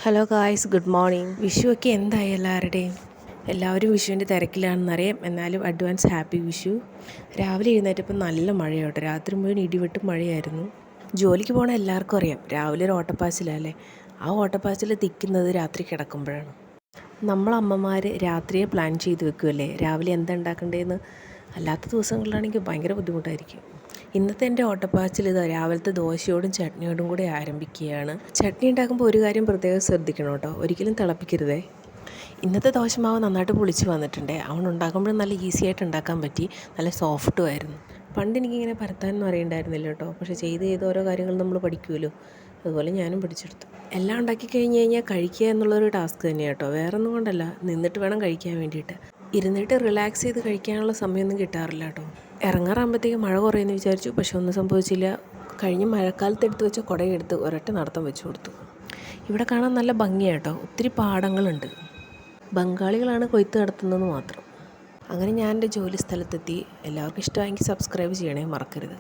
Hello guys, good morning. വിഷുവൊക്കെ എന്തായി എല്ലാവരും വിഷുവിൻ്റെ തിരക്കിലാണെന്നറിയാം. എന്നാലും അഡ്വാൻസ് ഹാപ്പി വിഷു. രാവിലെ എഴുന്നേറ്റപ്പോൾ നല്ല മഴയോട്ടോ. രാത്രി മുഴുവൻ ഇടിവെട്ടും മഴയായിരുന്നു. ജോലിക്ക് പോകണ എല്ലാവർക്കും അറിയാം, രാവിലെ ഒരു ഓട്ടപ്പാച്ചിലല്ലേ. ആ ഓട്ടപ്പാച്ചിൽ തിക്കുന്നത് രാത്രി കിടക്കുമ്പോഴാണ്. നമ്മളമ്മമാർ രാത്രിയെ പ്ലാൻ ചെയ്ത് വെക്കുമല്ലേ, രാവിലെ എന്താ ഉണ്ടാക്കേണ്ടതെന്ന്. അല്ലാത്ത ദിവസങ്ങളിലാണെങ്കിൽ ഭയങ്കര ബുദ്ധിമുട്ടായിരിക്കും. ഇന്നത്തെ എൻ്റെ ഓട്ടപ്പാച്ചിൽ രാവിലത്തെ ദോശയോടും ചട്നിയോടും കൂടി ആരംഭിക്കുകയാണ്. ചട്നി ഉണ്ടാക്കുമ്പോൾ ഒരു കാര്യം പ്രത്യേകം ശ്രദ്ധിക്കണം കേട്ടോ, ഒരിക്കലും തിളപ്പിക്കരുതേ. ഇന്നത്തെ ദോശമാവ് നന്നായിട്ട് പുളിച്ച് വന്നിട്ടുണ്ട്. അവൻ ഉണ്ടാക്കുമ്പോഴും നല്ല ഈസി ആയിട്ട് ഉണ്ടാക്കാൻ പറ്റി, നല്ല സോഫ്റ്റും ആയിരുന്നു. പണ്ട് എനിക്കിങ്ങനെ പരത്താനൊന്നും അറിയണ്ടായിരുന്നില്ല കേട്ടോ, പക്ഷേ ചെയ്ത് ഓരോ കാര്യങ്ങൾ നമ്മൾ പഠിക്കുമല്ലോ, അതുപോലെ ഞാനും പഠിച്ചെടുത്തു. എല്ലാം ഉണ്ടാക്കി കഴിഞ്ഞ് കഴിഞ്ഞാൽ കഴിക്കുക എന്നുള്ളൊരു ടാസ്ക് തന്നെയാണ് കേട്ടോ. വേറെ ഒന്നും കൊണ്ടല്ല, നിന്നിട്ട് വേണം കഴിക്കാൻ വേണ്ടിയിട്ട്. ഇരുന്നിട്ട് റിലാക്സ് ചെയ്ത് കഴിക്കാനുള്ള സമയമൊന്നും കിട്ടാറില്ല കേട്ടോ. ഇറങ്ങാറാകുമ്പോഴത്തേക്ക് മഴ കുറയുമെന്ന് വിചാരിച്ചു, പക്ഷെ ഒന്നും സംഭവിച്ചില്ല. കഴിഞ്ഞ മഴക്കാലത്ത് എടുത്ത് വെച്ച കുടയെടുത്ത് ഒരൊറ്റ നടത്തം വെച്ച് കൊടുത്തു. ഇവിടെ കാണാൻ നല്ല ഭംഗിയാണ് കേട്ടോ, ഒത്തിരി പാടങ്ങളുണ്ട്. ബംഗാളികളാണ് കൊയ്ത്ത് നടത്തുന്നത് മാത്രം. അങ്ങനെ ഞാൻ എൻ്റെ ജോലി സ്ഥലത്തെത്തി. എല്ലാവർക്കും ഇഷ്ടമായെങ്കിൽ സബ്സ്ക്രൈബ് ചെയ്യണേ, മറക്കരുത്.